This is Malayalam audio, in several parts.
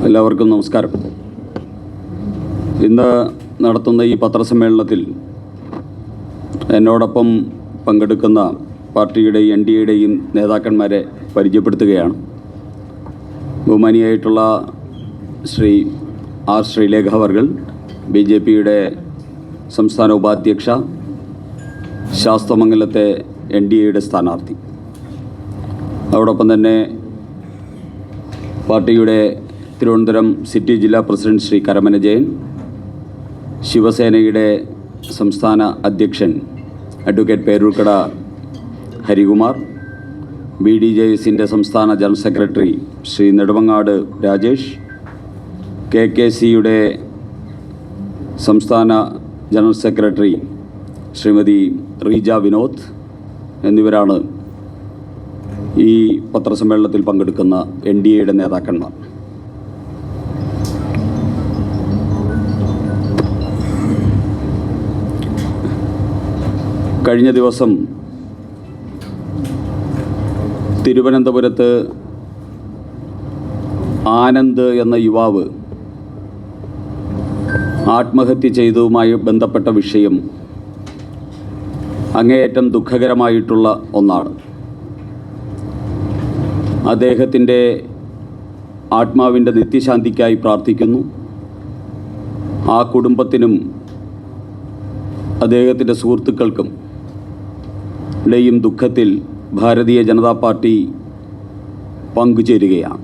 എല്ലാവർക്കും നമസ്കാരം. ഇന്ന് നടത്തുന്ന ഈ പത്രസമ്മേളനത്തിൽ എന്നോടൊപ്പം പങ്കെടുക്കുന്ന പാർട്ടിയുടെയും NDAയുടെയും നേതാക്കന്മാരെ പരിചയപ്പെടുത്തുകയാണ്. ബഹുമാനിയായിട്ടുള്ള ശ്രീ ആർ ശ്രീലേഖ അവർകൾ, BJPയുടെ സംസ്ഥാന ഉപാധ്യക്ഷ, ശാസ്തമംഗലത്തെ NDAയുടെ സ്ഥാനാർത്ഥി. അതോടൊപ്പം തന്നെ പാർട്ടിയുടെ തിരുവനന്തപുരം സിറ്റി ജില്ലാ പ്രസിഡന്റ് ശ്രീ കരമന ജയൻ, ശിവസേനയുടെ സംസ്ഥാന അധ്യക്ഷൻ അഡ്വക്കേറ്റ് പേരൂർക്കട ഹരികുമാർ, BDJSൻ്റെ സംസ്ഥാന ജനറൽ സെക്രട്ടറി ശ്രീ നെടുമങ്ങാട് രാജേഷ്, KKCയുടെ സംസ്ഥാന ജനറൽ സെക്രട്ടറി ശ്രീമതി റീജ വിനോദ് എന്നിവരാണ് ഈ പത്രസമ്മേളനത്തിൽ പങ്കെടുക്കുന്ന NDAയുടെ നേതാക്കന്മാർ. കഴിഞ്ഞ ദിവസം തിരുവനന്തപുരത്ത് ആനന്ദ് എന്ന യുവാവ് ആത്മഹത്യ ചെയ്തതുമായി ബന്ധപ്പെട്ട വിഷയം അങ്ങേയറ്റം ദുഃഖകരമായിട്ടുള്ള ഒന്നാണ്. അദ്ദേഹത്തിൻ്റെ ആത്മാവിൻ്റെ നിത്യശാന്തിക്കായി പ്രാർത്ഥിക്കുന്നു. ആ കുടുംബത്തിനും അദ്ദേഹത്തിൻ്റെ സുഹൃത്തുക്കൾക്കും യും ദുഃഖത്തിൽ ഭാരതീയ ജനതാ പാർട്ടി പങ്കുചേരുകയാണ്.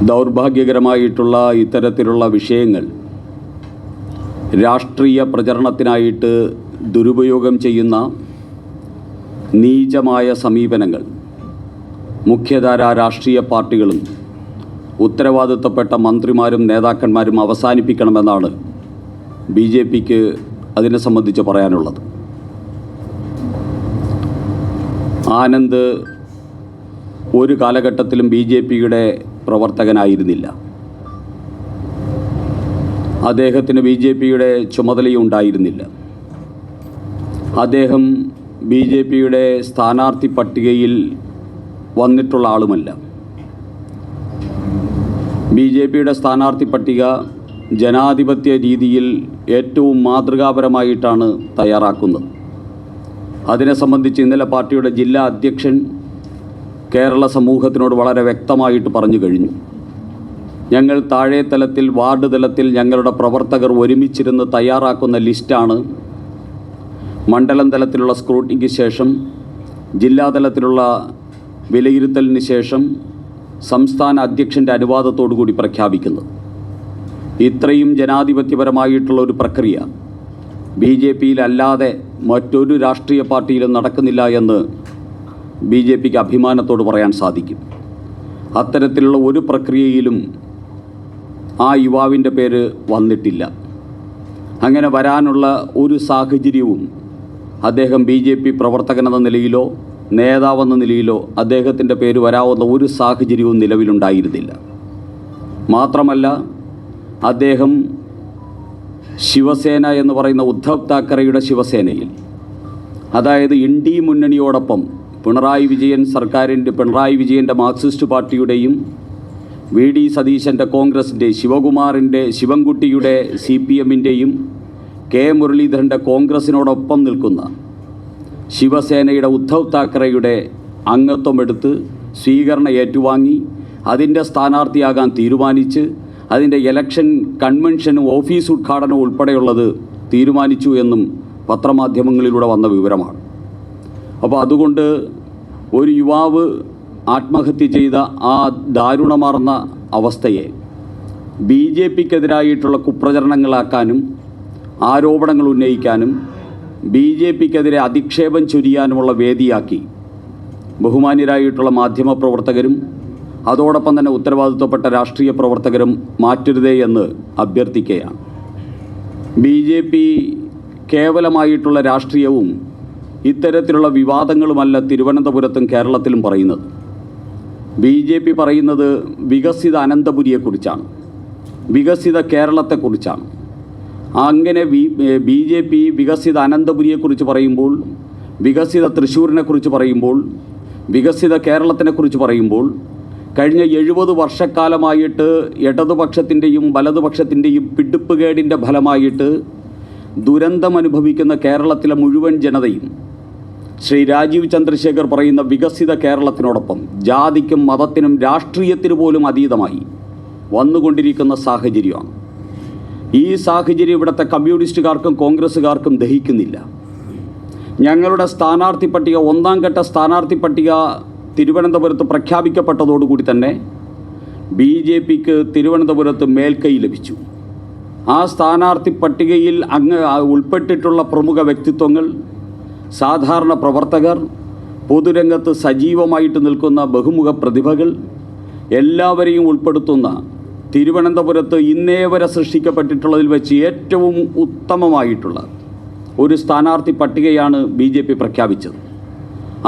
ദൗർഭാഗ്യകരമായിട്ടുള്ള ഇത്തരത്തിലുള്ള വിഷയങ്ങൾ രാഷ്ട്രീയ പ്രചരണത്തിനായിട്ട് ദുരുപയോഗം ചെയ്യുന്ന നീചമായ സമീപനങ്ങൾ മുഖ്യധാരാ രാഷ്ട്രീയ പാർട്ടികളും ഉത്തരവാദിത്തപ്പെട്ട മന്ത്രിമാരും നേതാക്കന്മാരും അവസാനിപ്പിക്കണമെന്നാണ് BJPക്ക് അതിനെ സംബന്ധിച്ച് പറയാനുള്ളത്. ആനന്ദ് ഒരു കാലഘട്ടത്തിലും BJPയുടെ പ്രവർത്തകനായിരുന്നില്ല. അദ്ദേഹത്തിന് BJPയുടെ ചുമതലയും ഉണ്ടായിരുന്നില്ല. അദ്ദേഹം BJPയുടെ സ്ഥാനാർത്ഥി പട്ടികയിൽ വന്നിട്ടുള്ള ആളുമല്ല. BJPയുടെ സ്ഥാനാർത്ഥി പട്ടിക ജനാധിപത്യ രീതിയിൽ ഏറ്റവും മാതൃകാപരമായിട്ടാണ് തയ്യാറാക്കുന്നത്. അതിനെ സംബന്ധിച്ച് ഇന്നലെ പാർട്ടിയുടെ ജില്ലാ അധ്യക്ഷൻ കേരള സമൂഹത്തിനോട് വളരെ വ്യക്തമായിട്ട് പറഞ്ഞു കഴിഞ്ഞു. ഞങ്ങൾ താഴെ തലത്തിൽ, വാർഡ് തലത്തിൽ ഞങ്ങളുടെ പ്രവർത്തകർ ഒരുമിച്ചിരുന്ന് തയ്യാറാക്കുന്ന ലിസ്റ്റാണ് മണ്ഡലം തലത്തിലുള്ള സ്ക്രൂട്ടിനിക്ക് ശേഷം, ജില്ലാതലത്തിലുള്ള വിലയിരുത്തലിന് ശേഷം സംസ്ഥാന അധ്യക്ഷൻ്റെ അനുവാദത്തോടു കൂടി പ്രഖ്യാപിക്കുന്നത്. ഇത്രയും ജനാധിപത്യപരമായിട്ടുള്ള ഒരു പ്രക്രിയ BJPയിലല്ലാതെ മറ്റൊരു രാഷ്ട്രീയ പാർട്ടിയിലും നടക്കുന്നില്ല എന്ന് BJPക്ക് അഭിമാനത്തോട് പറയാൻ സാധിക്കും. അത്തരത്തിലുള്ള ഒരു പ്രക്രിയയിലും ആ യുവാവിൻ്റെ പേര് വന്നിട്ടില്ല. അങ്ങനെ വരാനുള്ള ഒരു സാഹചര്യവും അദ്ദേഹം BJP പ്രവർത്തകനെന്ന നിലയിലോ നേതാവെന്ന നിലയിലോ അദ്ദേഹത്തിൻ്റെ പേര് വരാവുന്ന ഒരു സാഹചര്യവും നിലവിലുണ്ടായിരുന്നില്ല. മാത്രമല്ല, അദ്ദേഹം ശിവസേന എന്ന് പറയുന്ന ഉദ്ധവ് താക്കറെയുടെ ശിവസേനയിൽ, അതായത് ഇന്ത്യ മുന്നണിയോടൊപ്പം പിണറായി വിജയൻ്റെ മാർക്സിസ്റ്റ് പാർട്ടിയുടെയും VD സതീശൻ്റെ കോൺഗ്രസിൻ്റെ, ശിവൻകുട്ടിയുടെ CPMൻ്റെയും K മുരളീധരൻ്റെ കോൺഗ്രസിനോടൊപ്പം നിൽക്കുന്ന ശിവസേനയുടെ ഉദ്ധവ് താക്കറെയുടെ അംഗത്വമെടുത്ത് സ്വീകരണം ഏറ്റുവാങ്ങി അതിൻ്റെ സ്ഥാനാർത്ഥിയാകാൻ തീരുമാനിച്ച് അതിൻ്റെ ഇലക്ഷൻ കൺവെൻഷനും ഓഫീസ് ഉദ്ഘാടനവും ഉൾപ്പെടെയുള്ളത് തീരുമാനിച്ചു എന്നും പത്രമാധ്യമങ്ങളിലൂടെ വന്ന വിവരമാണ്. അപ്പോൾ അതുകൊണ്ട് ഒരു യുവാവ് ആത്മഹത്യ ചെയ്ത ആ ദാരുണമാർന്ന അവസ്ഥയെ BJPക്കെതിരായിട്ടുള്ള കുപ്രചരണങ്ങളാക്കാനും ആരോപണങ്ങൾ ഉന്നയിക്കാനും BJPക്കെതിരെ അധിക്ഷേപം ചൊരിയാനുമുള്ള വേദിയാക്കി ബഹുമാന്യരായിട്ടുള്ള മാധ്യമപ്രവർത്തകരും അതോടൊപ്പം തന്നെ ഉത്തരവാദിത്വപ്പെട്ട രാഷ്ട്രീയ പ്രവർത്തകരും മാറ്റരുതേ എന്ന് അഭ്യർത്ഥിക്കുകയാണ്. BJP കേവലമായിട്ടുള്ള രാഷ്ട്രീയവും ഇത്തരത്തിലുള്ള വിവാദങ്ങളുമല്ല തിരുവനന്തപുരത്തും കേരളത്തിലും പറയുന്നത്. BJP പറയുന്നത് വികസിത അനന്തപുരിയെക്കുറിച്ചാണ്, വികസിത കേരളത്തെക്കുറിച്ചാണ്. അങ്ങനെ BJP വികസിത അനന്തപുരിയെക്കുറിച്ച് പറയുമ്പോൾ, വികസിത തൃശ്ശൂരിനെക്കുറിച്ച് പറയുമ്പോൾ, വികസിത കേരളത്തിനെക്കുറിച്ച് പറയുമ്പോൾ കഴിഞ്ഞ 70 വർഷക്കാലമായിട്ട് ഇടതുപക്ഷത്തിൻ്റെയും വലതുപക്ഷത്തിൻ്റെയും പിടിപ്പുകേടിൻ്റെ ഫലമായിട്ട് ദുരന്തമനുഭവിക്കുന്ന കേരളത്തിലെ മുഴുവൻ ജനതയും ശ്രീ രാജീവ് ചന്ദ്രശേഖർ പറയുന്ന വികസിത കേരളത്തിനോടൊപ്പം ജാതിക്കും മതത്തിനും രാഷ്ട്രീയത്തിനു പോലും അതീതമായി വന്നുകൊണ്ടിരിക്കുന്ന സാഹചര്യമാണ്. ഈ സാഹചര്യം ഇവിടുത്തെ കമ്മ്യൂണിസ്റ്റുകാർക്കും കോൺഗ്രസ്സുകാർക്കും ദഹിക്കുന്നില്ല. ഞങ്ങളുടെ സ്ഥാനാർത്ഥി പട്ടിക, ഒന്നാം ഘട്ട സ്ഥാനാർത്ഥി പട്ടിക തിരുവനന്തപുരത്ത് പ്രഖ്യാപിക്കപ്പെട്ടതോടുകൂടി തന്നെ BJPക്ക് തിരുവനന്തപുരത്ത് മേൽക്കൈ ലഭിച്ചു. ആ സ്ഥാനാർത്ഥി പട്ടികയിൽ ഉൾപ്പെട്ടിട്ടുള്ള പ്രമുഖ വ്യക്തിത്വങ്ങൾ, സാധാരണ പ്രവർത്തകർ, പൊതുരംഗത്ത് സജീവമായിട്ട് നിൽക്കുന്ന ബഹുമുഖ പ്രതിഭകൾ എല്ലാവരെയും ഉൾപ്പെടുത്തുന്ന തിരുവനന്തപുരത്ത് ഇന്നേ വരെ സൃഷ്ടിക്കപ്പെട്ടിട്ടുള്ളതിൽ വെച്ച് ഏറ്റവും ഉത്തമമായിട്ടുള്ള ഒരു സ്ഥാനാർത്ഥി പട്ടികയാണ് BJP പ്രഖ്യാപിച്ചത്.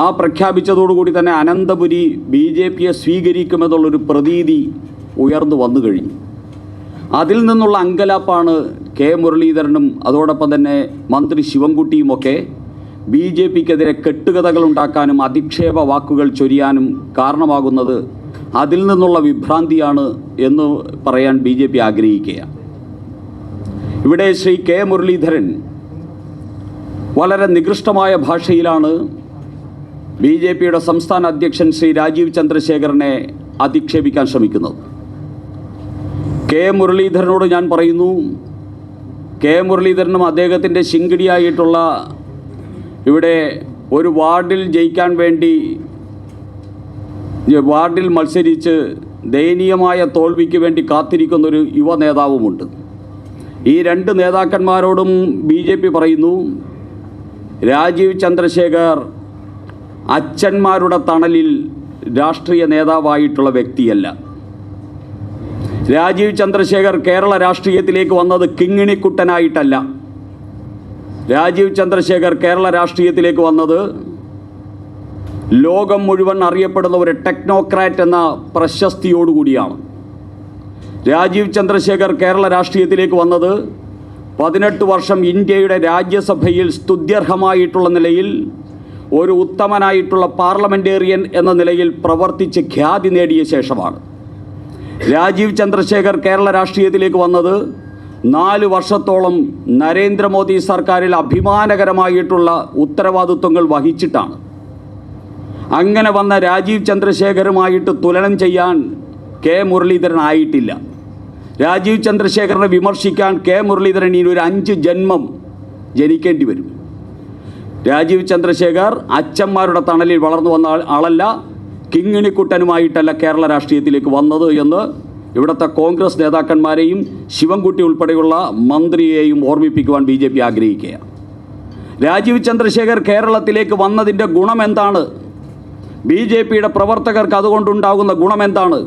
ആ പ്രഖ്യാപിച്ചതോടുകൂടി തന്നെ അനന്തപുരി BJPയെ സ്വീകരിക്കുമെന്നുള്ളൊരു പ്രതീതി ഉയർന്നു വന്നു കഴിഞ്ഞു. അതിൽ നിന്നുള്ള അങ്കലാപ്പാണ് കെ മുരളീധരനും അതോടൊപ്പം തന്നെ മന്ത്രി ശിവൻകുട്ടിയുമൊക്കെ BJPക്കെതിരെ കെട്ടുകഥകൾ ഉണ്ടാക്കാനും അധിക്ഷേപ വാക്കുകൾ ചൊരിയാനും കാരണമാകുന്നത്. അതിൽ നിന്നുള്ള വിഭ്രാന്തിയാണ് എന്ന് പറയാൻ BJP ആഗ്രഹിക്കുകയാണ്. ഇവിടെ ശ്രീ കെ മുരളീധരൻ വളരെ നികൃഷ്ടമായ ഭാഷയിലാണ് BJPയുടെ സംസ്ഥാന അധ്യക്ഷൻ ശ്രീ രാജീവ് ചന്ദ്രശേഖറിനെ അധിക്ഷേപിക്കാൻ ശ്രമിക്കുന്നത്. കെ മുരളീധരനോട് ഞാൻ പറയുന്നു, കെ മുരളീധരനും അദ്ദേഹത്തിൻ്റെ ശിങ്കിടിയായിട്ടുള്ള ഇവിടെ ഒരു വാർഡിൽ ജയിക്കാൻ വേണ്ടി വാർഡിൽ മത്സരിച്ച് ദയനീയമായ തോൽവിക്ക് വേണ്ടി കാത്തിരിക്കുന്നൊരു യുവ നേതാവുമുണ്ട്. ഈ രണ്ട് നേതാക്കന്മാരോടും BJP പറയുന്നു, രാജീവ് ചന്ദ്രശേഖർ അച്ഛന്മാരുടെ തണലിൽ രാഷ്ട്രീയ നേതാവായിട്ടുള്ള വ്യക്തിയല്ല. രാജീവ് ചന്ദ്രശേഖർ കേരള രാഷ്ട്രീയത്തിലേക്ക് വന്നത് കിങ്ങിണിക്കുട്ടനായിട്ടല്ല. രാജീവ് ചന്ദ്രശേഖർ കേരള രാഷ്ട്രീയത്തിലേക്ക് വന്നത് ലോകം മുഴുവൻ അറിയപ്പെടുന്ന ഒരു ടെക്നോക്രാറ്റ് എന്ന പ്രശസ്തിയോടുകൂടിയാണ്. രാജീവ് ചന്ദ്രശേഖർ കേരള രാഷ്ട്രീയത്തിലേക്ക് വന്നത് 18 വർഷം ഇന്ത്യയുടെ രാജ്യസഭയിൽ സ്തുത്യർഹമായിട്ടുള്ള നിലയിൽ ഒരു ഉത്തമനായിട്ടുള്ള പാർലമെൻറ്റേറിയൻ എന്ന നിലയിൽ പ്രവർത്തിച്ച് ഖ്യാതി നേടിയ ശേഷമാണ്. രാജീവ് ചന്ദ്രശേഖർ കേരള രാഷ്ട്രീയത്തിലേക്ക് വന്നത് 4 വർഷത്തോളം നരേന്ദ്രമോദി സർക്കാരിൽ അഭിമാനകരമായിട്ടുള്ള ഉത്തരവാദിത്വങ്ങൾ വഹിച്ചിട്ടാണ്. അങ്ങനെ വന്ന രാജീവ് ചന്ദ്രശേഖരുമായിട്ട് തുലനം ചെയ്യാൻ കെ മുരളീധരൻ ആയിട്ടില്ല. രാജീവ് ചന്ദ്രശേഖരനെ വിമർശിക്കാൻ കെ മുരളീധരൻ ഇനി ഒരു 5 ജന്മം ജനിക്കേണ്ടി വരും. രാജീവ് ചന്ദ്രശേഖർ അച്ഛന്മാരുടെ തണലിൽ വളർന്നു വന്ന ആളല്ല, കിങ്ങിണിക്കുട്ടനുമായിട്ടല്ല കേരള രാഷ്ട്രീയത്തിലേക്ക് വന്നത് എന്ന് ഇവിടുത്തെ കോൺഗ്രസ് നേതാക്കന്മാരെയും ശിവൻകുട്ടി ഉൾപ്പെടെയുള്ള മന്ത്രിയെയും ഓർമ്മിപ്പിക്കുവാൻ BJP ആഗ്രഹിക്കുകയാണ്. രാജീവ് ചന്ദ്രശേഖർ കേരളത്തിലേക്ക് വന്നതിൻ്റെ ഗുണമെന്താണ്? BJPയുടെ പ്രവർത്തകർക്ക് അതുകൊണ്ടുണ്ടാകുന്ന ഗുണമെന്താണ്?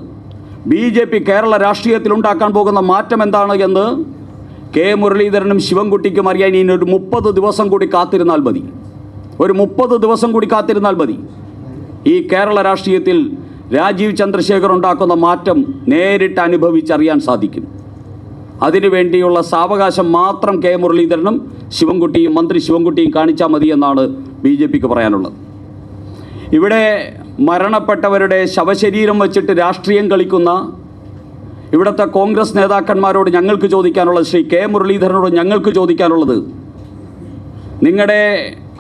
BJP കേരള രാഷ്ട്രീയത്തിൽ ഉണ്ടാക്കാൻ പോകുന്ന മാറ്റം എന്താണ് എന്ന് കെ മുരളീധരനും ശിവൻകുട്ടിക്കും അറിയാൻ ഇനി ഒരു 30 ദിവസം കൂടി കാത്തിരുന്നാൽ മതി. ഒരു 30 ദിവസം കൂടി കാത്തിരുന്നാൽ മതി. ഈ കേരള രാഷ്ട്രീയത്തിൽ രാജീവ് ചന്ദ്രശേഖർ ഉണ്ടാക്കുന്ന മാറ്റം നേരിട്ട് അനുഭവിച്ചറിയാൻ സാധിക്കും. അതിനുവേണ്ടിയുള്ള സാവകാശം മാത്രം കെ മുരളീധരനും ശിവൻകുട്ടിയും മന്ത്രി ശിവൻകുട്ടിയും കാണിച്ചാൽ മതി എന്നാണ് BJPക്ക് പറയാനുള്ളത്. ഇവിടെ മരണപ്പെട്ടവരുടെ ശവശരീരം വച്ചിട്ട് രാഷ്ട്രീയം കളിക്കുന്ന ഇവിടുത്തെ കോൺഗ്രസ് നേതാക്കന്മാരോട് ഞങ്ങൾക്ക് ചോദിക്കാനുള്ളത്, ശ്രീ കെ മുരളീധരനോട് ഞങ്ങൾക്ക് ചോദിക്കാനുള്ളത്, നിങ്ങളുടെ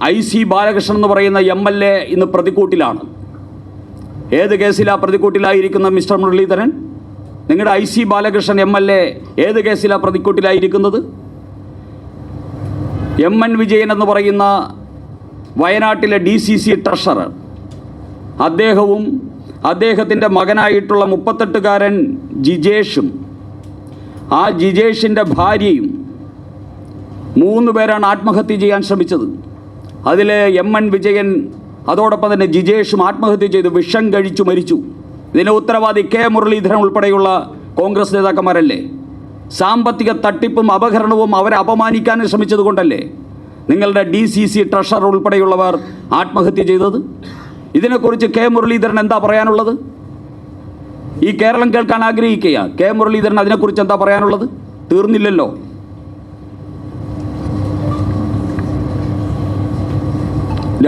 IC ബാലകൃഷ്ണൻ എന്ന് പറയുന്ന MLA ഇന്ന് പ്രതിക്കൂട്ടിലാണ്. ഏത് കേസിലാണ് പ്രതിക്കൂട്ടിലായിരിക്കുന്ന മിസ്റ്റർ മുരളീധരൻ? നിങ്ങളുടെ IC ബാലകൃഷ്ണൻ MLA ഏത് കേസിലാണ് പ്രതിക്കൂട്ടിലായിരിക്കുന്നത്? MN വിജയൻ എന്ന് പറയുന്ന വയനാട്ടിലെ DCC ട്രഷറർ, അദ്ദേഹവും അദ്ദേഹത്തിൻ്റെ മകനായിട്ടുള്ള 38കാരൻ ജിജേഷും ആ ജിജേഷിൻ്റെ ഭാര്യയും 3 പേരാണ് ആത്മഹത്യ ചെയ്യാൻ ശ്രമിച്ചത്. അതിൽ MN വിജയൻ അതോടൊപ്പം തന്നെ ജിജേഷും ആത്മഹത്യ ചെയ്ത് വിഷം കഴിച്ചു മരിച്ചു. ഇതിന് ഉത്തരവാദി കെ മുരളീധരൻ ഉൾപ്പെടെയുള്ള കോൺഗ്രസ് നേതാക്കന്മാരല്ലേ? സാമ്പത്തിക തട്ടിപ്പും അപഹരണവും അവരെ അപമാനിക്കാൻ ശ്രമിച്ചത് കൊണ്ടല്ലേ നിങ്ങളുടെ DCC ട്രഷറർ ഉൾപ്പെടെയുള്ളവർ ആത്മഹത്യ ചെയ്തത്? ഇതിനെക്കുറിച്ച് കെ മുരളീധരൻ എന്താ പറയാനുള്ളത്? ഈ കേരളം കേൾക്കാൻ ആഗ്രഹിക്കുകയാണ്. കെ മുരളീധരൻ അതിനെക്കുറിച്ച് എന്താ പറയാനുള്ളത്? തീർന്നില്ലല്ലോ.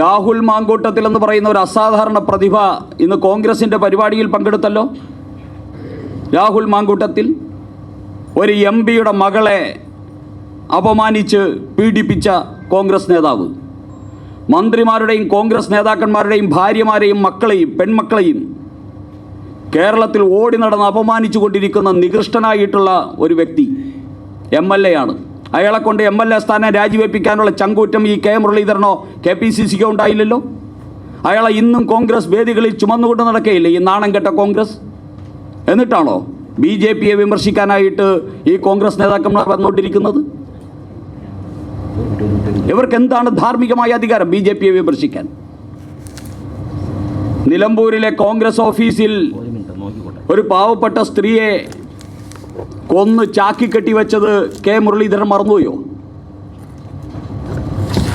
രാഹുൽ മാങ്കൂട്ടത്തിൽ എന്ന് പറയുന്ന ഒരു അസാധാരണ പ്രതിഭ ഇന്ന് കോൺഗ്രസിൻ്റെ പരിപാടിയിൽ പങ്കെടുത്തല്ലോ. രാഹുൽ മാങ്കൂട്ടത്തിൽ ഒരു MP-യുടെ മകളെ അപമാനിച്ച് പീഡിപ്പിച്ച കോൺഗ്രസ് നേതാവ്, മന്ത്രിമാരുടെയും കോൺഗ്രസ് നേതാക്കന്മാരുടെയും ഭാര്യമാരെയും മക്കളെയും പെൺമക്കളെയും കേരളത്തിൽ ഓടി നടന്ന് അപമാനിച്ചു കൊണ്ടിരിക്കുന്ന നികൃഷ്ടനായിട്ടുള്ള ഒരു വ്യക്തി MLA ആണ്. അയാളെ കൊണ്ട് MLA സ്ഥാനം രാജിവെപ്പിക്കാനുള്ള ചങ്കൂറ്റം ഈ K മുരളീധരനോ KPCCക്കോ ഉണ്ടായില്ലല്ലോ. അയാളെ ഇന്നും കോൺഗ്രസ് വേദികളിൽ ചുമന്നുകൊണ്ട് നടക്കുകയില്ലേ ഈ നാണം കെട്ട കോൺഗ്രസ്? എന്നിട്ടാണോ BJPയെ വിമർശിക്കാനായിട്ട് ഈ കോൺഗ്രസ് നേതാക്കന്മാർ വന്നുകൊണ്ടിരിക്കുന്നത്? ഇവർക്ക് എന്താണ് ധാർമ്മികമായ അധികാരം BJPയെ വിമർശിക്കാൻ? നിലമ്പൂരിലെ കോൺഗ്രസ് ഓഫീസിൽ ഒരു പാവപ്പെട്ട സ്ത്രീയെ കൊന്ന് ചാക്കി കെട്ടിവെച്ചത് K മുരളീധരൻ മറന്നുപോയോ?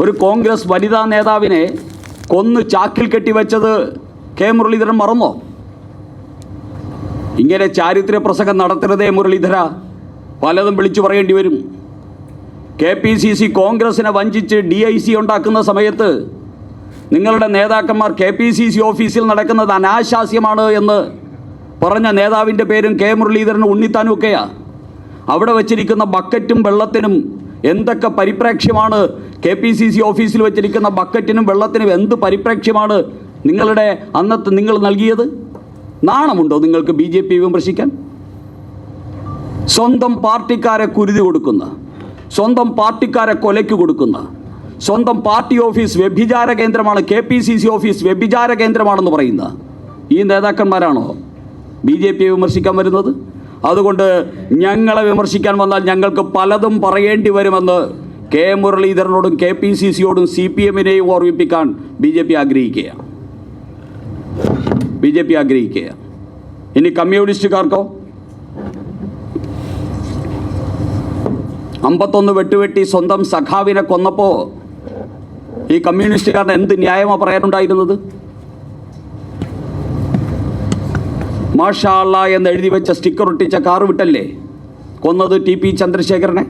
ഒരു കോൺഗ്രസ് വനിതാ നേതാവിനെ കൊന്ന് ചാക്കിൽ കെട്ടിവെച്ചത് K മുരളീധരൻ മറന്നോ? ഇങ്ങനെ ചാരിത്ര്യ പ്രസംഗം നടത്തരുതേ മുരളീധര, പലതും വിളിച്ചു പറയേണ്ടി വരും. KPCC കോൺഗ്രസിനെ വഞ്ചിച്ച് DIC ഉണ്ടാക്കുന്ന സമയത്ത് നിങ്ങളുടെ നേതാക്കന്മാർ KPCC ഓഫീസിൽ നടക്കുന്നത് അനാശാസ്യമാണ് എന്ന് പറഞ്ഞ നേതാവിൻ്റെ പേരും K മുരളീധരനും ഉണ്ണിത്താനും ഒക്കെയാണ്. അവിടെ വച്ചിരിക്കുന്ന ബക്കറ്റും വെള്ളത്തിനും എന്തൊക്കെ പരിപ്രേക്ഷ്യമാണ്, KPCC ഓഫീസിൽ വച്ചിരിക്കുന്ന ബക്കറ്റിനും വെള്ളത്തിനും എന്ത് പരിപ്രേക്ഷ്യമാണ് നിങ്ങളുടെ അന്നത്തെ നിങ്ങൾ നൽകിയത്? നാണമുണ്ടോ നിങ്ങൾക്ക് BJP വിമർശിക്കാൻ? സ്വന്തം പാർട്ടിക്കാരെ കുരുതി കൊടുക്കുന്ന, സ്വന്തം പാർട്ടിക്കാരെ കൊലയ്ക്ക് കൊടുക്കുന്ന, സ്വന്തം പാർട്ടി ഓഫീസ് വ്യഭിചാര കേന്ദ്രമാണ്, KPCC ഓഫീസ് വ്യഭിചാര കേന്ദ്രമാണെന്ന് പറയുന്ന ഈ നേതാക്കന്മാരാണോ BJPയെ വിമർശിക്കാൻ വരുന്നത്? അതുകൊണ്ട് ഞങ്ങളെ വിമർശിക്കാൻ വന്നാൽ ഞങ്ങൾക്ക് പലതും പറയേണ്ടി വരുമെന്ന് K മുരളീധരനോടും KPCCയോടും CPMനെയും ഓർമ്മിപ്പിക്കാൻ BJP ആഗ്രഹിക്കുകയാണ്. ഇനി കമ്മ്യൂണിസ്റ്റുകാർക്കോ 51 വെട്ടുവെട്ടി സ്വന്തം സഖാവിനെ കൊന്നപ്പോൾ ഈ കമ്മ്യൂണിസ്റ്റുകാരുടെ എന്ത് ന്യായമാണ് പറയാനുണ്ടായിരുന്നത്? മാഷാ അല്ലാ എന്ന് എഴുതി വെച്ച സ്റ്റിക്കർ ഒട്ടിച്ച കാറ് വിട്ടല്ലേ കൊന്നത് TP ചന്ദ്രശേഖരനെ?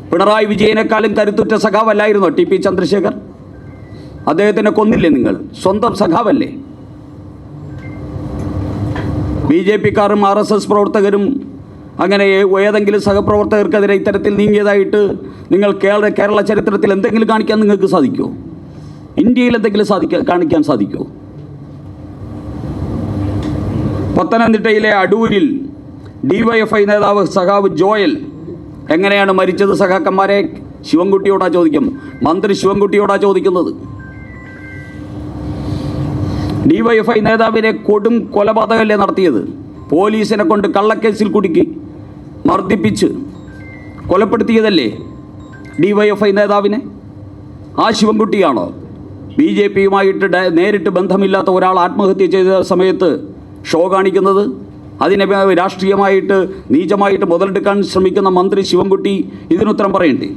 പിണറായി വിജയനേക്കാളും കരുത്തുറ്റ സഖാവല്ലായിരുന്നോ TP ചന്ദ്രശേഖർ? അദ്ദേഹത്തിനെ കൊന്നില്ലേ നിങ്ങൾ? സ്വന്തം സഖാവല്ലേ? BJPക്കാരും RSS പ്രവർത്തകരും അങ്ങനെ ഏതെങ്കിലും സഹപ്രവർത്തകർക്കെതിരെ ഇത്തരത്തിൽ നീങ്ങിയതായിട്ട് നിങ്ങൾ കേരള ചരിത്രത്തിൽ എന്തെങ്കിലും കാണിക്കാൻ നിങ്ങൾക്ക് സാധിക്കുമോ? ഇന്ത്യയിൽ എന്തെങ്കിലും കാണിക്കാൻ സാധിക്കുമോ? പത്തനംതിട്ടയിലെ അടൂരിൽ DYFI നേതാവ് സഖാവ് ജോയൽ എങ്ങനെയാണ് മരിച്ചത്? സഖാക്കന്മാരെ ശിവൻകുട്ടിയോടാ ചോദിക്കും, മന്ത്രി ശിവൻകുട്ടിയോടാ ചോദിക്കുന്നത്. DYFI നേതാവിനെ കൊടും കൊലപാതകമല്ലേ നടത്തിയത്? പോലീസിനെ കൊണ്ട് കള്ളക്കേസിൽ കുടുക്കി മർദ്ദിപ്പിച്ച് കൊലപ്പെടുത്തിയതല്ലേ DYFI നേതാവിനെ? ആ ശിവൻകുട്ടിയാണോ BJPയുമായിട്ട് നേരിട്ട് ബന്ധമില്ലാത്ത ഒരാൾ ആത്മഹത്യ ചെയ്ത സമയത്ത് ഷോ കാണിക്കുന്നത്? അതിനെ രാഷ്ട്രീയമായിട്ട് നീചമായിട്ട് മുതലെടുക്കാൻ ശ്രമിക്കുന്ന മന്ത്രി ശിവൻകുട്ടി ഇതിനുത്തരം പറയണ്ടേ?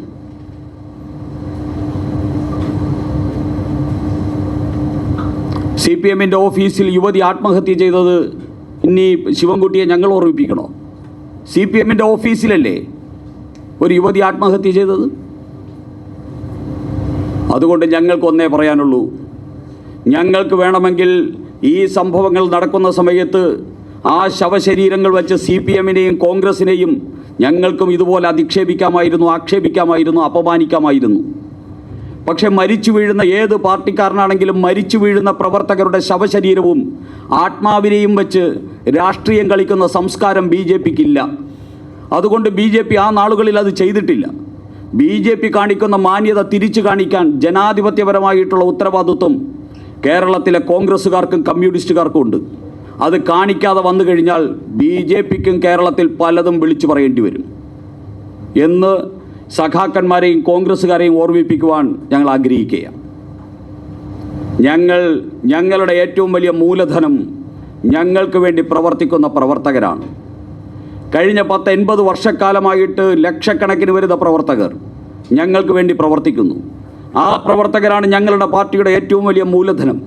CPMൻ്റെ ഓഫീസിൽ യുവതി ആത്മഹത്യ ചെയ്തത് ഇനി ശിവൻകുട്ടിയെ ഞങ്ങൾ ഓർമ്മിപ്പിക്കണോ? CPMൻ്റെ ഓഫീസിലല്ലേ ഒരു യുവതി ആത്മഹത്യ ചെയ്തത്? അതുകൊണ്ട് ഞങ്ങൾക്കൊന്നേ പറയാനുള്ളൂ, ഞങ്ങൾക്ക് വേണമെങ്കിൽ ഈ സംഭവങ്ങൾ നടക്കുന്ന സമയത്ത് ആ ശവശരീരങ്ങൾ വെച്ച് CPMനെയും കോൺഗ്രസിനെയും ഞങ്ങൾക്കും ഇതുപോലെ അധിക്ഷേപിക്കാമായിരുന്നു, ആക്ഷേപിക്കാമായിരുന്നു, അപമാനിക്കാമായിരുന്നു. പക്ഷെ മരിച്ചു വീഴുന്ന ഏത് പാർട്ടിക്കാരനാണെങ്കിലും മരിച്ചു വീഴുന്ന പ്രവർത്തകരുടെ ശവശരീരവും ആത്മാവിനെയും വെച്ച് രാഷ്ട്രീയം കളിക്കുന്ന സംസ്കാരം BJPക്കില്ല. അതുകൊണ്ട് BJP ആ നാളുകളിൽ അത് ചെയ്തിട്ടില്ല. BJP കാണിക്കുന്ന മാന്യത തിരിച്ചു കാണിക്കാൻ ജനാധിപത്യപരമായിട്ടുള്ള ഉത്തരവാദിത്വം കേരളത്തിലെ കോൺഗ്രസ്സുകാർക്കും കമ്മ്യൂണിസ്റ്റുകാർക്കും ഉണ്ട്. അത് കാണിക്കാതെ വന്നു കഴിഞ്ഞാൽ BJPക്കും കേരളത്തിൽ പലതും വിളിച്ചു പറയേണ്ടി വരും എന്ന് സഖാക്കന്മാരെയും കോൺഗ്രസ്സുകാരെയും ഓർമ്മിപ്പിക്കുവാൻ ഞങ്ങൾ ആഗ്രഹിക്കുകയാണ്. ഞങ്ങളുടെ ഏറ്റവും വലിയ മൂലധനം ഞങ്ങൾക്ക് വേണ്ടി പ്രവർത്തിക്കുന്ന പ്രവർത്തകരാണ്. കഴിഞ്ഞ 10-80 വർഷക്കാലമായിട്ട് ലക്ഷക്കണക്കിന് വരുന്ന പ്രവർത്തകർ ഞങ്ങൾക്ക് വേണ്ടി പ്രവർത്തിക്കുന്നു. ആ പ്രവർത്തകരാണ് ഞങ്ങളുടെ പാർട്ടിയുടെ ഏറ്റവും വലിയ മൂലധനം.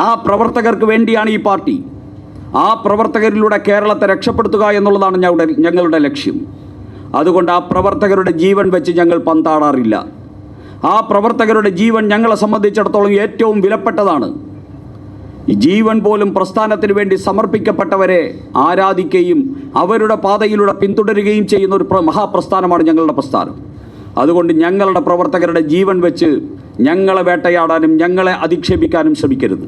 ആ പ്രവർത്തകർക്ക് വേണ്ടിയാണ് ഈ പാർട്ടി. ആ പ്രവർത്തകരിലൂടെ കേരളത്തെ രക്ഷപ്പെടുത്തുക എന്നുള്ളതാണ് ഞങ്ങളുടെ ലക്ഷ്യം. അതുകൊണ്ട് ആ പ്രവർത്തകരുടെ ജീവൻ വെച്ച് ഞങ്ങൾ പന്താടാറില്ല. ആ പ്രവർത്തകരുടെ ജീവൻ ഞങ്ങളെ സംബന്ധിച്ചിടത്തോളം ഏറ്റവും വിലപ്പെട്ടതാണ്. ഈ ജീവൻ പോലും പ്രസ്ഥാനത്തിന് വേണ്ടി സമർപ്പിക്കപ്പെട്ടവരെ ആരാധിക്കുകയും അവരുടെ പാതയിലൂടെ പിന്തുടരുകയും ചെയ്യുന്ന ഒരു മഹാപ്രസ്ഥാനമാണ് ഞങ്ങളുടെ പ്രസ്ഥാനം. അതുകൊണ്ട് ഞങ്ങളുടെ പ്രവർത്തകരുടെ ജീവൻ വെച്ച് ഞങ്ങളെ വേട്ടയാടാനും ഞങ്ങളെ അധിക്ഷേപിക്കാനും ശ്രമിക്കരുത്.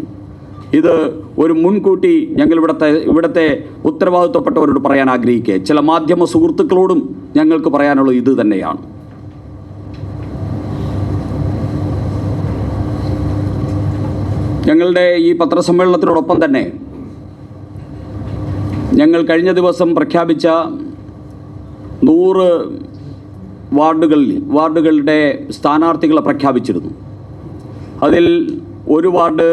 ഇത് ഒരു മുൻകൂട്ടി ഞങ്ങൾ ഇവിടുത്തെ ഉത്തരവാദിത്വപ്പെട്ടവരോട് പറയാൻ ആഗ്രഹിക്കുക. ചില മാധ്യമ സുഹൃത്തുക്കളോടും ഞങ്ങൾക്ക് പറയാനുള്ളത് ഇത് തന്നെയാണ്. ഞങ്ങളുടെ ഈ പത്രസമ്മേളനത്തിനോടൊപ്പം തന്നെ ഞങ്ങൾ കഴിഞ്ഞ ദിവസം പ്രഖ്യാപിച്ച 100 വാർഡുകളുടെ സ്ഥാനാർത്ഥികളെ പ്രഖ്യാപിച്ചിരുന്നു. അതിൽ ഒരു വാർഡ്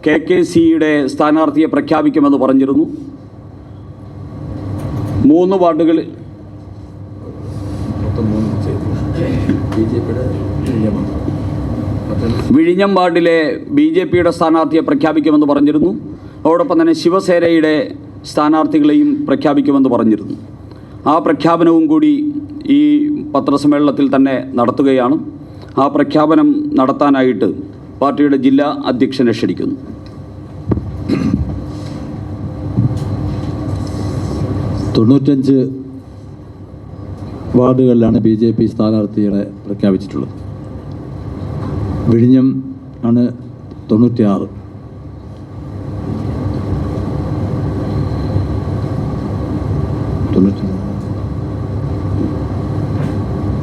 KKCയുടെ സ്ഥാനാർത്ഥിയെ പ്രഖ്യാപിക്കുമെന്ന് പറഞ്ഞിരുന്നു. 3 വാർഡുകൾ വിഴിഞ്ഞം വാർഡിലെ BJPയുടെ സ്ഥാനാർത്ഥിയെ പ്രഖ്യാപിക്കുമെന്ന് പറഞ്ഞിരുന്നു. അതോടൊപ്പം തന്നെ ശിവസേനയുടെ സ്ഥാനാർത്ഥികളെയും പ്രഖ്യാപിക്കുമെന്ന് പറഞ്ഞിരുന്നു. ആ പ്രഖ്യാപനവും കൂടി ഈ പത്രസമ്മേളനത്തിൽ തന്നെ നടത്തുകയാണ്. ആ പ്രഖ്യാപനം നടത്താനായിട്ട് പാർട്ടിയുടെ ജില്ലാ അധ്യക്ഷനെ ക്ഷണിക്കുന്നു. തൊണ്ണൂറ്റഞ്ച് വാർഡുകളിലാണ് BJP സ്ഥാനാർത്ഥികളെ പ്രഖ്യാപിച്ചിട്ടുള്ളത്. വിഴിഞ്ഞം ആണ് 96.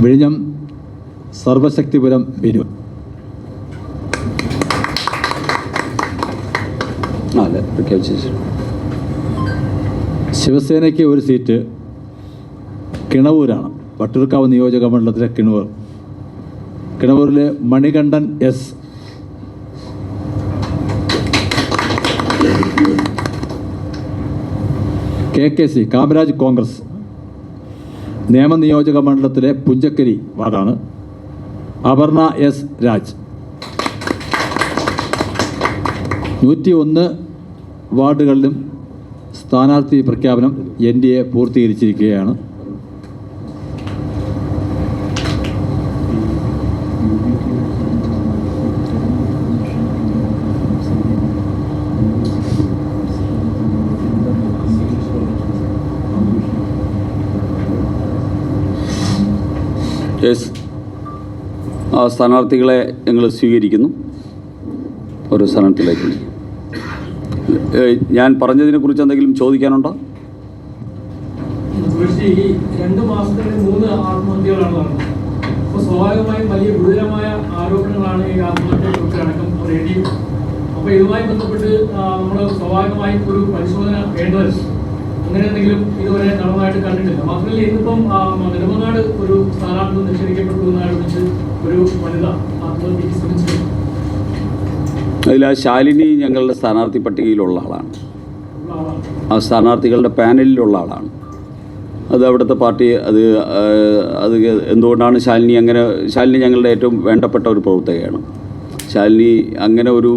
വിഴിഞ്ഞം സർവശക്തിപുരം ബിനു. ശിവസേനയ്ക്ക് ഒരു സീറ്റ് കിണവൂരാണ്. വട്ടിയൂർക്കാവ് നിയോജക മണ്ഡലത്തിലെ കിണവൂരിലെ മണികണ്ഠൻ S. KKC കാമരാജ് കോൺഗ്രസ് നിയമനിയോജക മണ്ഡലത്തിലെ പുഞ്ചക്കരി വാർഡാണ്. അപർണ S. രാജ്. 101 വാർഡുകളിലും സ്ഥാനാർത്ഥി പ്രഖ്യാപനം NDA പൂർത്തീകരിച്ചിരിക്കുകയാണ്. ആ സ്ഥാനാർത്ഥികളെ ഞങ്ങൾ സ്വീകരിക്കുന്നു. ഓരോ സ്ഥാനാർത്ഥിയിലേക്ക് ഞാൻ പറഞ്ഞതിനെക്കുറിച്ച് എന്തെങ്കിലും ചോദിക്കാനുണ്ടോ? ഈ 2 മാസത്തിന് 3 ആത്മഹത്യകളാണ് നടന്നത്. അപ്പോൾ സ്വാഭാവികമായും വലിയ ഗുരുതരമായ ആരോപണങ്ങളാണ് ഈ ആത്മഹത്യകൾക്ക് അടക്കം പറയേണ്ടി. അപ്പോൾ ഇതുമായി ബന്ധപ്പെട്ട് നമ്മൾ സ്വാഭാവികമായും ഒരു പരിശോധന വേണ്ടതല്ല. അങ്ങനെ എന്തെങ്കിലും ഇതുവരെ നടന്നതായിട്ട് കണ്ടിട്ടില്ല. മാത്രമല്ല ഇന്നിപ്പം നെടുമങ്ങാട് ഒരു സ്ഥാനാർത്ഥി നിഷേധിക്കപ്പെട്ടു എന്നാരോപിച്ച് ഒരു വനിത ആത്മഹത്യക്ക് ശ്രമിച്ചിട്ടുണ്ട്. അതിൽ ആ ശാലിനി ഞങ്ങളുടെ സ്ഥാനാർത്ഥി പട്ടികയിലുള്ള ആളാണ്. ആ സ്ഥാനാർത്ഥികളുടെ പാനലിലുള്ള ആളാണ്. അത് അവിടുത്തെ പാർട്ടി അത് എന്തുകൊണ്ടാണ് ശാലിനി ഞങ്ങളുടെ ഏറ്റവും വേണ്ടപ്പെട്ട ഒരു പ്രവർത്തകയാണ്. ശാലിനി അങ്ങനെ ഒരു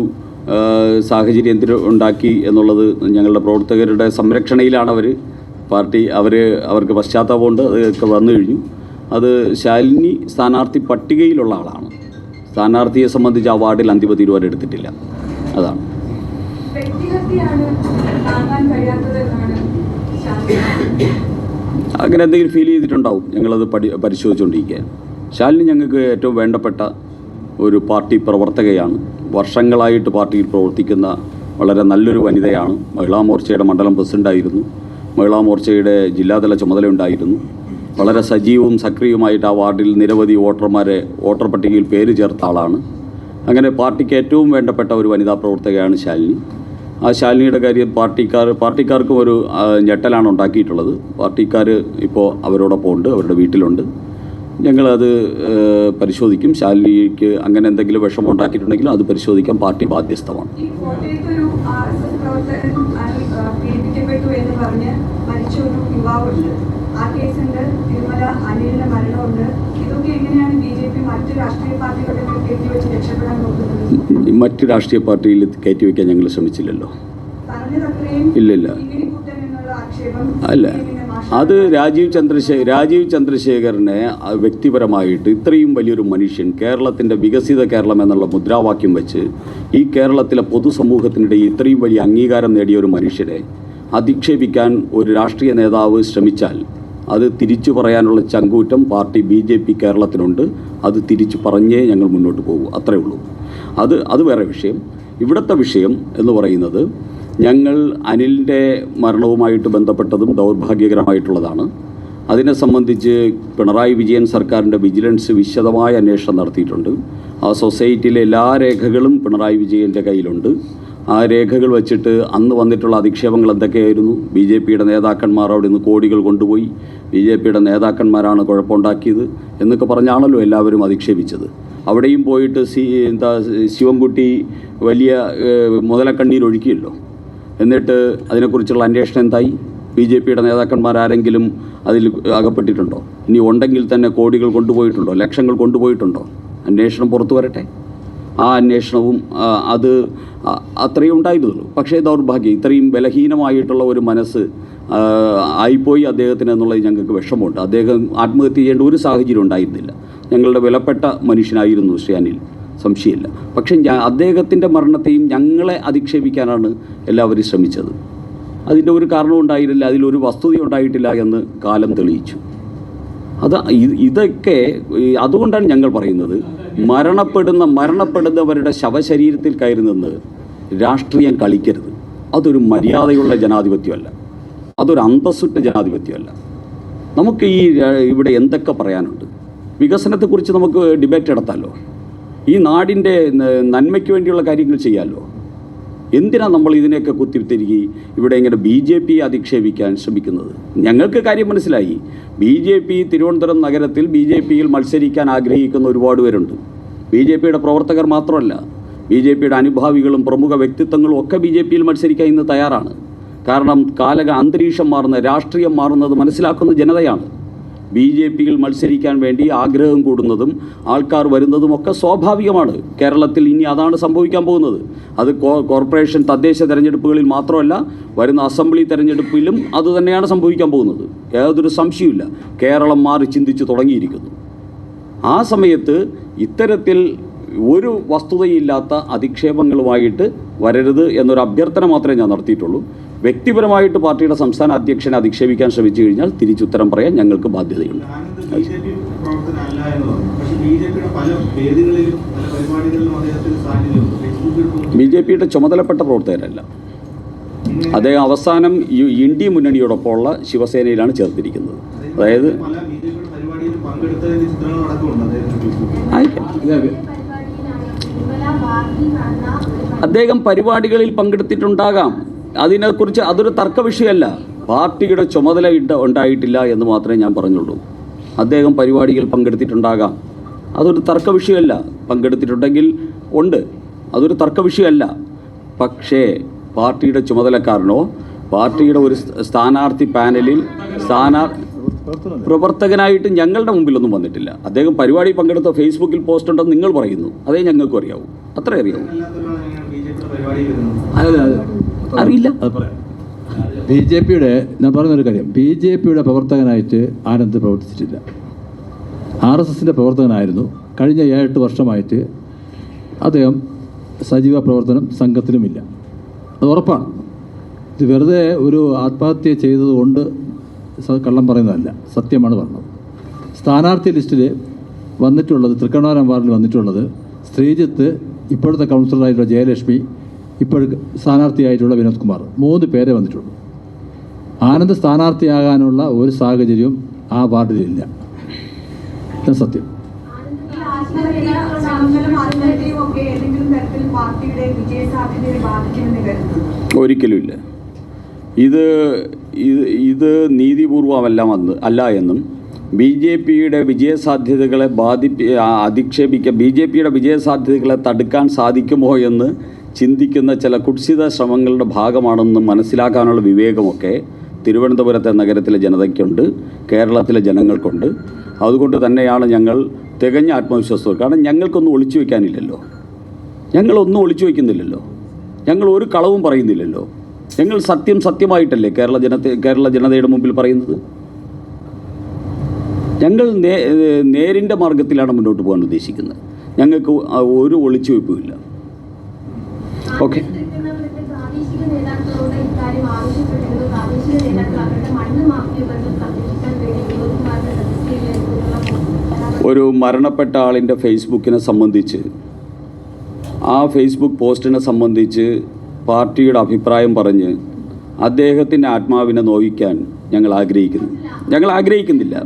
സാഹചര്യം ഉണ്ടാക്കി എന്നുള്ളത് ഞങ്ങളുടെ പ്രവർത്തകരുടെ സംരക്ഷണയിലാണ് അവർക്ക് പശ്ചാത്താപമുണ്ട്. അതൊക്കെ വന്നു കഴിഞ്ഞു. അത് ശാലിനി സ്ഥാനാർത്ഥി പട്ടികയിലുള്ള ആളാണ്. സ്ഥാനാർത്ഥിയെ സംബന്ധിച്ച് ആ വാർഡിൽ അന്തിമ തീരുമാനം എടുത്തിട്ടില്ല. അതാണ്. അങ്ങനെ എന്തെങ്കിലും ഫീൽ ചെയ്തിട്ടുണ്ടാവും. ഞങ്ങളത് പരിശോധിച്ചുകൊണ്ടിരിക്കുകയാണ്. ശാലിനി ഞങ്ങൾക്ക് ഏറ്റവും വേണ്ടപ്പെട്ട ഒരു പാർട്ടി പ്രവർത്തകയാണ്. വർഷങ്ങളായിട്ട് പാർട്ടിയിൽ പ്രവർത്തിക്കുന്ന വളരെ നല്ലൊരു വനിതയാണ്. മഹിളാ മോർച്ചയുടെ മണ്ഡലം പ്രസിഡൻ്റായിരുന്നു. മഹിളാ മോർച്ചയുടെ ജില്ലാതല ചുമതലയുണ്ടായിരുന്നു. വളരെ സജീവവും സക്രിയവുമായിട്ട് ആ വാർഡിൽ നിരവധി വോട്ടർ പട്ടികയിൽ പേര് ചേർത്ത ആളാണ്. അങ്ങനെ പാർട്ടിക്ക് ഏറ്റവും വേണ്ടപ്പെട്ട ഒരു വനിതാ പ്രവർത്തകയാണ് ശാലിനി. ആ ശാലിനിയുടെ കാര്യം പാർട്ടിക്കാർക്കും ഒരു ഞെട്ടലാണ് ഉണ്ടാക്കിയിട്ടുള്ളത്. പാർട്ടിക്കാർ ഇപ്പോൾ അവരോടൊപ്പം ഉണ്ട്, അവരുടെ വീട്ടിലുണ്ട്. ഞങ്ങളത് പരിശോധിക്കും. ശാലിനിക്ക് അങ്ങനെ എന്തെങ്കിലും വിഷമം ഉണ്ടാക്കിയിട്ടുണ്ടെങ്കിലും അത് പരിശോധിക്കാൻ പാർട്ടി ബാധ്യസ്ഥമാണ്. മറ്റ് രാഷ്ട്രീയ പാർട്ടിയിൽ കയറ്റിവെക്കാൻ ഞങ്ങൾ ശ്രമിച്ചില്ലല്ലോ. ഇല്ലില്ല. അല്ല, അത് രാജീവ് ചന്ദ്രശേഖരനെ വ്യക്തിപരമായിട്ട് ഇത്രയും വലിയൊരു മനുഷ്യൻ കേരളത്തിൻ്റെ വികസിത കേരളം എന്നുള്ള മുദ്രാവാക്യം വെച്ച് ഈ കേരളത്തിലെ പൊതുസമൂഹത്തിനിടയിൽ ഇത്രയും വലിയ അംഗീകാരം നേടിയ ഒരു മനുഷ്യനെ അധിക്ഷേപിക്കാൻ ഒരു രാഷ്ട്രീയ നേതാവ് ശ്രമിച്ചാൽ അത് തിരിച്ചു പറയാനുള്ള ചങ്കൂറ്റം പാർട്ടി BJP കേരളത്തിനുണ്ട്. അത് തിരിച്ചു പറഞ്ഞേ ഞങ്ങൾ മുന്നോട്ട് പോകും. അത്രയേ ഉള്ളൂ. അത് വേറെ വിഷയം. ഇവിടുത്തെ വിഷയം എന്ന് പറയുന്നത് ഞങ്ങൾ അനിലിൻ്റെ മരണവുമായിട്ട് ബന്ധപ്പെട്ടതും ദൗർഭാഗ്യകരമായിട്ടുള്ളതാണ്. അതിനെ സംബന്ധിച്ച് പിണറായി വിജയൻ സർക്കാരിൻ്റെ വിജിലൻസ് വിശദമായ അന്വേഷണം നടത്തിയിട്ടുണ്ട്. ആ സൊസൈറ്റിയിലെ എല്ലാ രേഖകളും പിണറായി വിജയൻ്റെ കയ്യിലുണ്ട്. ആ രേഖകൾ വെച്ചിട്ട് അന്ന് വന്നിട്ടുള്ള അധിക്ഷേപങ്ങൾ എന്തൊക്കെയായിരുന്നു? BJPയുടെ നേതാക്കന്മാർ അവിടെ നിന്ന് കോടികൾ കൊണ്ടുപോയി, BJPയുടെ നേതാക്കന്മാരാണ് കുഴപ്പമുണ്ടാക്കിയത് എന്നൊക്കെ പറഞ്ഞാണല്ലോ എല്ലാവരും അധിക്ഷേപിച്ചത്. അവിടെയും പോയിട്ട് ശിവൻകുട്ടി വലിയ മുതലക്കണ്ണീരൊഴുക്കിയല്ലോ. എന്നിട്ട് അതിനെക്കുറിച്ചുള്ള അന്വേഷണം എന്തായി? BJPയുടെ നേതാക്കന്മാരാരെങ്കിലും അതിൽ അകപ്പെട്ടിട്ടുണ്ടോ? ഇനി ഉണ്ടെങ്കിൽ തന്നെ കോടികൾ കൊണ്ടുപോയിട്ടുണ്ടോ? ലക്ഷങ്ങൾ കൊണ്ടുപോയിട്ടുണ്ടോ? അന്വേഷണം പുറത്തു വരട്ടെ. ആ അന്വേഷണവും അത് അത്രയും ഉണ്ടായിരുന്നുള്ളൂ. പക്ഷേ ദൗർഭാഗ്യം ഇത്രയും ബലഹീനമായിട്ടുള്ള ഒരു മനസ്സ് ആയിപ്പോയി അദ്ദേഹത്തിന് എന്നുള്ളത് ഞങ്ങൾക്ക് വിഷമമുണ്ട്. അദ്ദേഹം ആത്മഹത്യ ചെയ്യേണ്ട ഒരു സാഹചര്യം ഉണ്ടായിരുന്നില്ല. ഞങ്ങളുടെ വിലപ്പെട്ട മനുഷ്യനായിരുന്നു ശ്രീ അനിൽ, സംശയമില്ല. പക്ഷേ അദ്ദേഹത്തിൻ്റെ മരണത്തെയും ഞങ്ങളെ അധിക്ഷേപിക്കാനാണ് എല്ലാവരും ശ്രമിച്ചത്. അതിൻ്റെ ഒരു കാരണവും ഉണ്ടായിരുന്നില്ല, അതിലൊരു വസ്തുത ഉണ്ടായിട്ടില്ല എന്ന് കാലം തെളിയിച്ചു. ഇതൊക്കെ അതുകൊണ്ടാണ് ഞങ്ങൾ പറയുന്നത് മരണപ്പെടുന്നവരുടെ ശവശരീരത്തിൽ കയറി നിന്ന് രാഷ്ട്രീയം കളിക്കരുത്. അതൊരു മര്യാദയുള്ള ജനാധിപത്യമല്ല, അതൊരു അന്തസ്സുറ്റ ജനാധിപത്യമല്ല. നമുക്ക് ഇവിടെ എന്തൊക്കെ പറയാനുണ്ട്? വികസനത്തെക്കുറിച്ച് നമുക്ക് ഡിബേറ്റ് നടത്താമല്ലോ. ഈ നാടിൻ്റെ നന്മയ്ക്ക് വേണ്ടിയുള്ള കാര്യങ്ങൾ ചെയ്യാമല്ലോ. എന്തിനാണ് നമ്മൾ ഇതിനെയൊക്കെ കുത്തിത്തിരികി ഇവിടെ ഇങ്ങനെ BJP അധിക്ഷേപിക്കാൻ ശ്രമിക്കുന്നത്? ഞങ്ങൾക്ക് കാര്യം മനസ്സിലായി. BJP തിരുവനന്തപുരം നഗരത്തിൽ BJPയിൽ മത്സരിക്കാൻ ആഗ്രഹിക്കുന്ന ഒരുപാട് പേരുണ്ട്. BJPയുടെ പ്രവർത്തകർ മാത്രമല്ല, BJPയുടെ അനുഭാവികളും പ്രമുഖ വ്യക്തിത്വങ്ങളും ഒക്കെ BJPയിൽ മത്സരിക്കാൻ ഇന്ന് തയ്യാറാണ്. കാരണം അന്തരീക്ഷം മാറുന്ന, രാഷ്ട്രീയം മാറുന്നത് മനസ്സിലാക്കുന്ന ജനതയാണ്. BJPയിൽ മത്സരിക്കാൻ വേണ്ടി ആഗ്രഹം കൂടുന്നതും ആൾക്കാർ വരുന്നതും ഒക്കെ സ്വാഭാവികമാണ്. കേരളത്തിൽ ഇനി അതാണ് സംഭവിക്കാൻ പോകുന്നത്. അത് കോർപ്പറേഷൻ തദ്ദേശ തെരഞ്ഞെടുപ്പുകളിൽ മാത്രമല്ല, വരുന്ന അസംബ്ലി തെരഞ്ഞെടുപ്പിലും അതുതന്നെയാണ് സംഭവിക്കാൻ പോകുന്നത്. യാതൊരു സംശയമില്ല. കേരളം മാറി ചിന്തിച്ചു തുടങ്ങിയിരിക്കുന്നു. ആ സമയത്ത് ഇത്തരത്തിൽ ഒരു വസ്തുതയില്ലാത്ത അധിക്ഷേപങ്ങളുമായിട്ട് വരരുത് എന്നൊരു അഭ്യർത്ഥന മാത്രമേ ഞാൻ നടത്തിയിട്ടുള്ളൂ. വ്യക്തിപരമായിട്ട് പാർട്ടിയുടെ സംസ്ഥാന അധ്യക്ഷനെ അധിക്ഷേപിക്കാൻ ശ്രമിച്ചു കഴിഞ്ഞാൽ തിരിച്ചുത്തരം പറയാൻ ഞങ്ങൾക്ക് ബാധ്യതയുണ്ട്. BJPയുടെ ചുമതലപ്പെട്ട പ്രവർത്തകരല്ല. അദ്ദേഹം അവസാനം ഇന്ത്യ മുന്നണിയോടൊപ്പമുള്ള ശിവസേനയിലാണ് ചേർത്തിരിക്കുന്നത്. അതായത് അദ്ദേഹം പരിപാടികളിൽ പങ്കെടുത്തിട്ടുണ്ടാകാം. അതിനെക്കുറിച്ച് അതൊരു തർക്ക വിഷയമല്ല. പാർട്ടിയുടെ ചുമതല ഉണ്ടായിട്ടില്ല എന്ന് മാത്രമേ ഞാൻ പറഞ്ഞുള്ളൂ. അദ്ദേഹം പരിപാടിയിൽ പങ്കെടുത്തിട്ടുണ്ടാകാം, അതൊരു തർക്ക വിഷയമല്ല. പങ്കെടുത്തിട്ടുണ്ടെങ്കിൽ ഉണ്ട്, അതൊരു തർക്ക വിഷയമല്ല. പക്ഷേ പാർട്ടിയുടെ ചുമതലക്കാരനോ പാർട്ടിയുടെ ഒരു സ്ഥാനാർത്ഥി പാനലിൽ പ്രവർത്തകനായിട്ട് ഞങ്ങളുടെ മുമ്പിലൊന്നും വന്നിട്ടില്ല. അദ്ദേഹം പരിപാടി പങ്കെടുത്ത ഫേസ്ബുക്കിൽ പോസ്റ്റ് ഉണ്ടെന്ന് നിങ്ങൾ പറയുന്നു, അതേ ഞങ്ങൾക്കും അറിയാവൂ. അത്രേ അറിയാവൂ. അറിയില്ല. BJPയുടെ ഞാൻ പറഞ്ഞൊരു കാര്യം, BJPയുടെ പ്രവർത്തകനായിട്ട് ആനന്ദ് പ്രവർത്തിച്ചിട്ടില്ല. RSSൻ്റെ പ്രവർത്തകനായിരുന്നു. കഴിഞ്ഞ 7-8 വർഷമായിട്ട് അദ്ദേഹം സജീവ പ്രവർത്തനം സംഘത്തിലുമില്ല. അത് ഉറപ്പാണ്. ഇത് വെറുതെ ഒരു ആത്മഹത്യ ചെയ്തതുകൊണ്ട് കള്ളം പറയുന്നതല്ല, സത്യമാണ് പറഞ്ഞത്. സ്ഥാനാർത്ഥി ലിസ്റ്റിൽ വന്നിട്ടുള്ളത്, തൃക്കണ്ണാരം വാർഡിൽ വന്നിട്ടുള്ളത് ശ്രീജിത്ത്, ഇപ്പോഴത്തെ കൗൺസിലറായിട്ടുള്ള ജയലക്ഷ്മി, ഇപ്പോൾ സ്ഥാനാർത്ഥിയായിട്ടുള്ള വിനോദ് കുമാർ, 3 പേരെ വന്നിട്ടുള്ളൂ. ആനന്ദ് സ്ഥാനാർത്ഥിയാകാനുള്ള ഒരു സാഹചര്യവും ആ വാർഡിലില്ല. ഇതാണ് സത്യം. ഒരിക്കലുമില്ല. ഇത് നീതിപൂർവമല്ല എന്നും BJPയുടെ വിജയസാധ്യതകളെ BJPയുടെ വിജയസാധ്യതകളെ തടുക്കാൻ സാധിക്കുമോ എന്ന് ചിന്തിക്കുന്ന ചില കുത്സിത ശ്രമങ്ങളുടെ ഭാഗമാണെന്ന് മനസ്സിലാക്കാനുള്ള വിവേകമൊക്കെ തിരുവനന്തപുരത്തെ നഗരത്തിലെ ജനതയ്ക്കുണ്ട്, കേരളത്തിലെ ജനങ്ങൾക്കുണ്ട്. അതുകൊണ്ട് തന്നെയാണ് ഞങ്ങൾ തികഞ്ഞ ആത്മവിശ്വാസം. കാരണം ഞങ്ങൾക്കൊന്നും ഒളിച്ചു വയ്ക്കാനില്ലല്ലോ, ഞങ്ങളൊന്നും ഒളിച്ചു വയ്ക്കുന്നില്ലല്ലോ, ഞങ്ങൾ ഒരു കളവും പറയുന്നില്ലല്ലോ. ഞങ്ങൾ സത്യമായിട്ടല്ലേ കേരള ജനതയുടെ മുമ്പിൽ പറയുന്നത്. ഞങ്ങൾ നേരിൻ്റെ മാർഗത്തിലാണ് മുന്നോട്ട് പോകാൻ ഉദ്ദേശിക്കുന്നത്. ഞങ്ങൾക്ക് ഒരു ഒളിച്ചുവെപ്പുമില്ല. ഓക്കെ, ഒരു മരണപ്പെട്ട ആളിൻ്റെ ഫേസ്ബുക്കിനെ സംബന്ധിച്ച്, ആ ഫേസ്ബുക്ക് പോസ്റ്റിനെ സംബന്ധിച്ച് പാർട്ടിയുടെ അഭിപ്രായം പറഞ്ഞ് അദ്ദേഹത്തിൻ്റെ ആത്മാവിനെ നോവിക്കാൻ ഞങ്ങൾ ആഗ്രഹിക്കുന്നില്ല.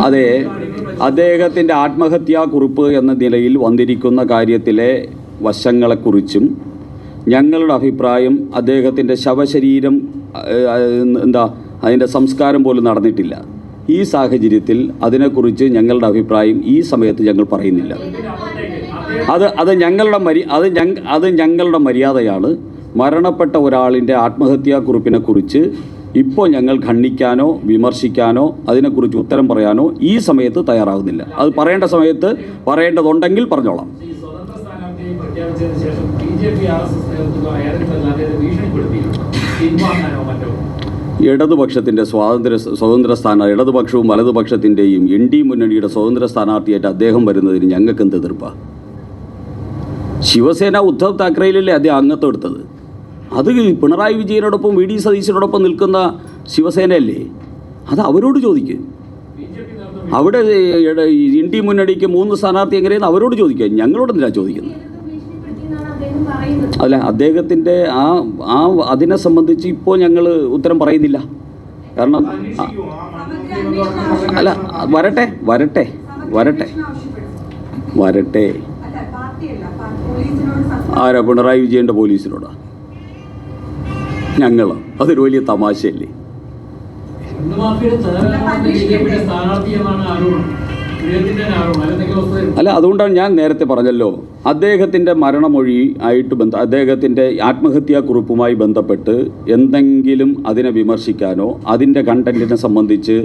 അതെ, അദ്ദേഹത്തിൻ്റെ ആത്മഹത്യാക്കുറിപ്പ് എന്ന നിലയിൽ വന്നിരിക്കുന്ന കാര്യത്തിലെ വശങ്ങളെക്കുറിച്ചും ഞങ്ങളുടെ അഭിപ്രായം, അദ്ദേഹത്തിൻ്റെ ശവശരീരം അതിൻ്റെ സംസ്കാരം പോലും നടന്നിട്ടില്ല. ഈ സാഹചര്യത്തിൽ അതിനെക്കുറിച്ച് ഞങ്ങളുടെ അഭിപ്രായം ഈ സമയത്ത് ഞങ്ങൾ പറയുന്നില്ല. അത് ഞങ്ങളുടെ മര്യാദയാണ്. മരണപ്പെട്ട ഒരാളിൻ്റെ ആത്മഹത്യാക്കുറിപ്പിനെക്കുറിച്ച് ഇപ്പോൾ ഞങ്ങൾ ഖണ്ഡിക്കാനോ വിമർശിക്കാനോ അതിനെക്കുറിച്ച് ഉത്തരം പറയാനോ ഈ സമയത്ത് തയ്യാറാകുന്നില്ല. അത് പറയേണ്ട സമയത്ത് പറയേണ്ടതുണ്ടെങ്കിൽ പറഞ്ഞോളാം. ഇടതുപക്ഷത്തിൻ്റെ ഇടതുപക്ഷവും വലതുപക്ഷത്തിൻ്റെയും ND മുന്നണിയുടെ സ്വതന്ത്ര സ്ഥാനാർത്ഥിയായിട്ട് അദ്ദേഹം വരുന്നതിന് ഞങ്ങൾക്ക് എന്ത് എതിർപ്പാണ്? ശിവസേന ഉദ്ധവ് താക്കറെയിലല്ലേ അദ്ദേഹം അംഗത്വം എടുത്തത്. അത് പിണറായി വിജയനോടൊപ്പം VD സതീശനോടൊപ്പം നിൽക്കുന്ന ശിവസേനയല്ലേ. അത് അവരോട് ചോദിക്കുക. അവിടെ ND മുന്നണിക്ക് 3 സ്ഥാനാർത്ഥി എങ്ങനെയെന്ന് അവരോട് ചോദിക്കുക. ഞങ്ങളോടെന്തിനാ ചോദിക്കുന്നത്? അല്ല, അദ്ദേഹത്തിൻ്റെ അതിനെ സംബന്ധിച്ച് ഇപ്പോൾ ഞങ്ങൾ ഉത്തരം പറയുന്നില്ല. കാരണം അല്ല, വരട്ടെ. ആരാ? പിണറായി വിജയൻ്റെ പോലീസിനോടാ? ഞങ്ങളോ? അതൊരു വലിയ തമാശയല്ലേ. അല്ല, അതുകൊണ്ടാണ് ഞാൻ നേരത്തെ പറഞ്ഞല്ലോ, അദ്ദേഹത്തിൻ്റെ മരണമൊഴി ആയിട്ട് അദ്ദേഹത്തിൻ്റെ ആത്മഹത്യാക്കുറിപ്പുമായി ബന്ധപ്പെട്ട് എന്തെങ്കിലും അതിനെ വിമർശിക്കാനോ അതിൻ്റെ കണ്ടൻറ്റിനെ സംബന്ധിച്ച്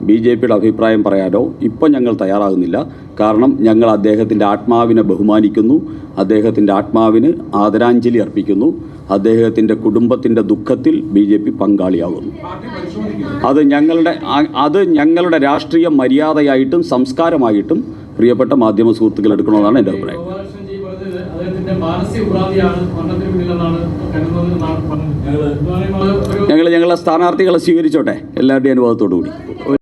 BJPയുടെ അഭിപ്രായം പറയാനോ ഇപ്പം ഞങ്ങൾ തയ്യാറാകുന്നില്ല. കാരണം ഞങ്ങൾ അദ്ദേഹത്തിൻ്റെ ആത്മാവിനെ ബഹുമാനിക്കുന്നു, അദ്ദേഹത്തിൻ്റെ ആത്മാവിന് ആദരാഞ്ജലി അർപ്പിക്കുന്നു, അദ്ദേഹത്തിൻ്റെ കുടുംബത്തിൻ്റെ ദുഃഖത്തിൽ BJP പങ്കാളിയാകുന്നു. അത് ഞങ്ങളുടെ രാഷ്ട്രീയ മര്യാദയായിട്ടും സംസ്കാരമായിട്ടും പ്രിയപ്പെട്ട മാധ്യമ സുഹൃത്തുക്കൾ എടുക്കണമെന്നാണ് എൻ്റെ അഭിപ്രായം. ഞങ്ങളുടെ സ്ഥാനാർത്ഥികളെ സ്വീകരിച്ചോട്ടെ എല്ലാവരുടെയും അനുഭവത്തോടു കൂടി.